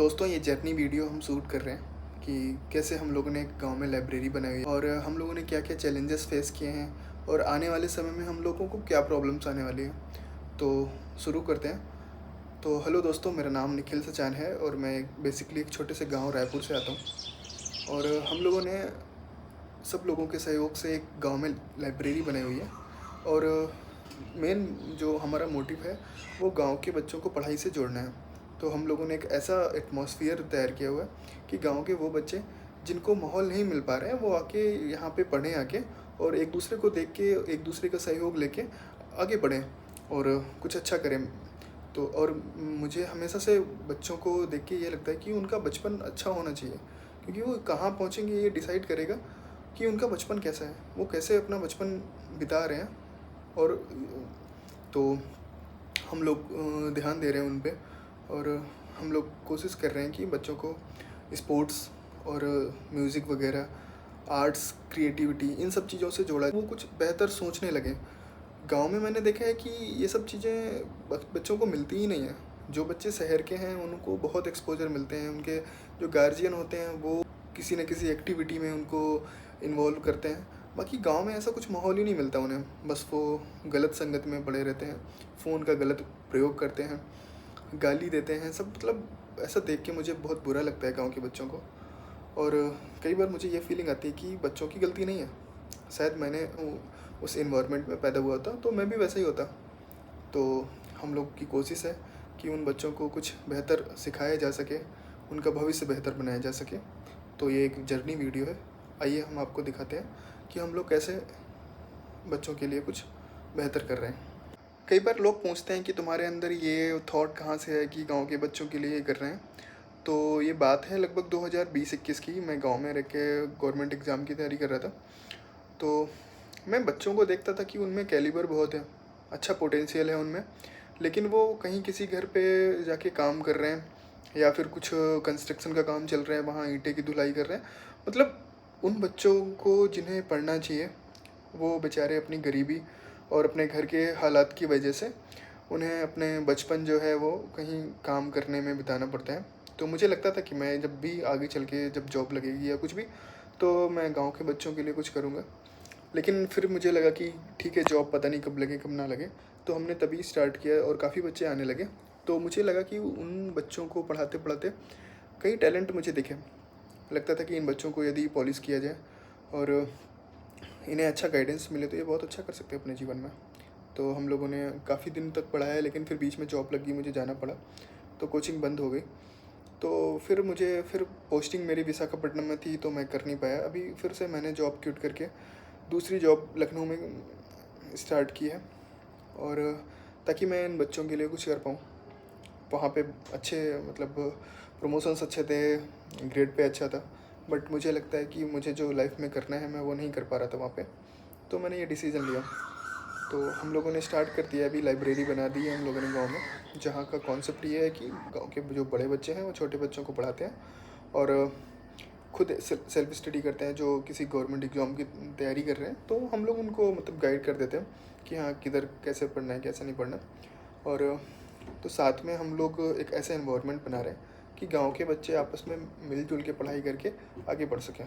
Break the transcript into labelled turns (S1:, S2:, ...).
S1: दोस्तों ये journey video हम शूट कर रहे हैं कि कैसे हम लोगों ने गांव में लाइब्रेरी बनाई है और हम लोगों ने क्या क्या चैलेंजेस फेस किए हैं और आने वाले समय में हम लोगों को क्या प्रॉब्लम्स आने वाली है। तो शुरू करते हैं। तो हेलो दोस्तों, मेरा नाम निखिल सचान है और मैं बेसिकली एक छोटे से गांव रायपुर से आता हूं। और हम लोगों ने सब लोगों के सहयोग से एक गांव में लाइब्रेरी बनाई हुई है। और मेन जो हमारा मोटिव है वो गांव के बच्चों को पढ़ाई से जोड़ना है। तो हम लोगों ने एक ऐसा एटमॉस्फेयर तैयार किया हुआ है कि गांव के वो बच्चे जिनको माहौल नहीं मिल पा रहे हैं वो आके यहाँ पे पढ़ें आके, और एक दूसरे को देख के एक दूसरे का सहयोग लेके आगे बढ़ें और कुछ अच्छा करें। तो और मुझे हमेशा से बच्चों को देख के ये लगता है कि उनका बचपन अच्छा होना चाहिए, क्योंकि वो कहाँ पहुँचेंगे ये डिसाइड करेगा कि उनका बचपन कैसा है, वो कैसे अपना बचपन बिता रहे हैं। और तो हम लोग ध्यान दे रहे हैं उन पे, और हम लोग कोशिश कर रहे हैं कि बच्चों को स्पोर्ट्स और म्यूज़िक वगैरह, आर्ट्स, क्रिएटिविटी, इन सब चीज़ों से जोड़ा, वो कुछ बेहतर सोचने लगें। गांव में मैंने देखा है कि ये सब चीज़ें बच्चों को मिलती ही नहीं है। जो बच्चे शहर के हैं उनको बहुत एक्सपोजर मिलते हैं, उनके जो गार्जियन होते हैं वो किसी न किसी एक्टिविटी में उनको इन्वॉल्व करते हैं। बाकी गांव में ऐसा कुछ माहौल ही नहीं मिलता उन्हें, बस वो गलत संगत में पड़े रहते हैं, फ़ोन का गलत प्रयोग करते हैं, गाली देते हैं सब। मतलब ऐसा देख के मुझे बहुत बुरा लगता है गांव के बच्चों को। और कई बार मुझे ये फीलिंग आती है कि बच्चों की गलती नहीं है, शायद मैंने उस इन्वायरमेंट में पैदा हुआ था तो मैं भी वैसा ही होता। तो हम लोग की कोशिश है कि उन बच्चों को कुछ बेहतर सिखाया जा सके, उनका भविष्य बेहतर बनाया जा सके। तो ये एक जर्नी वीडियो है, आइए हम आपको दिखाते हैं कि हम लोग कैसे बच्चों के लिए कुछ बेहतर कर रहे हैं। कई बार लोग पूछते हैं कि तुम्हारे अंदर ये थॉट कहाँ से है कि गांव के बच्चों के लिए ये कर रहे हैं। तो ये बात है लगभग 2020-21 की। मैं गांव में रह के गवर्नमेंट एग्ज़ाम की तैयारी कर रहा था। तो मैं बच्चों को देखता था कि उनमें कैलिबर बहुत है, अच्छा पोटेंशियल है उनमें, लेकिन वो कहीं किसी घर पे जाके काम कर रहे हैं या फिर कुछ कंस्ट्रक्शन का काम चल रहा है, वहाँ ईंटें की धुलाई कर रहे हैं। मतलब उन बच्चों को जिन्हें पढ़ना चाहिए वो बेचारे अपनी गरीबी और अपने घर के हालात की वजह से उन्हें अपने बचपन जो है वो कहीं काम करने में बिताना पड़ता है। तो मुझे लगता था कि मैं जब भी आगे चल के जब जॉब लगेगी या कुछ भी, तो मैं गांव के बच्चों के लिए कुछ करूँगा। लेकिन फिर मुझे लगा कि ठीक है, जॉब पता नहीं कब लगे कब ना लगे, तो हमने तभी स्टार्ट किया और काफ़ी बच्चे आने लगे। तो मुझे लगा कि उन बच्चों को पढ़ाते पढ़ाते कई टैलेंट मुझे दिखे। लगता था कि इन बच्चों को यदि पॉलिश किया जाए और इन्हें अच्छा गाइडेंस मिले तो ये बहुत अच्छा कर सकते हैं अपने जीवन में। तो हम लोगों ने काफ़ी दिन तक पढ़ाया, लेकिन फिर बीच में जॉब लग गई, मुझे जाना पड़ा, तो कोचिंग बंद हो गई। तो फिर पोस्टिंग मेरी विशाखापट्टनम में थी तो मैं कर नहीं पाया। अभी फिर से मैंने जॉब क्विट करके दूसरी जॉब लखनऊ में स्टार्ट की है, और ताकि मैं इन बच्चों के लिए कुछ कर पाऊँ। वहाँ पे अच्छे मतलब प्रमोशंस अच्छे थे, ग्रेड पे अच्छा था, बट मुझे लगता है कि मुझे जो लाइफ में करना है मैं वो नहीं कर पा रहा था वहाँ पे। तो मैंने ये डिसीज़न लिया। तो हम लोगों ने स्टार्ट कर दिया, अभी लाइब्रेरी बना दी है हम लोगों ने गांव में, जहाँ का कॉन्सेप्ट ये है कि गांव के जो बड़े बच्चे हैं वो छोटे बच्चों को पढ़ाते हैं और खुद सेल्फ स्टडी करते हैं। जो किसी गवर्नमेंट एग्ज़ाम की तैयारी कर रहे हैं तो हम लोग उनको मतलब गाइड कर देते हैं कि हाँ किधर कैसे पढ़ना है कैसे नहीं पढ़ना। और तो साथ में हम लोग एक ऐसा इन्वायरमेंट बना रहे हैं कि गांव के बच्चे आपस में मिलजुल के पढ़ाई करके आगे बढ़ सकें।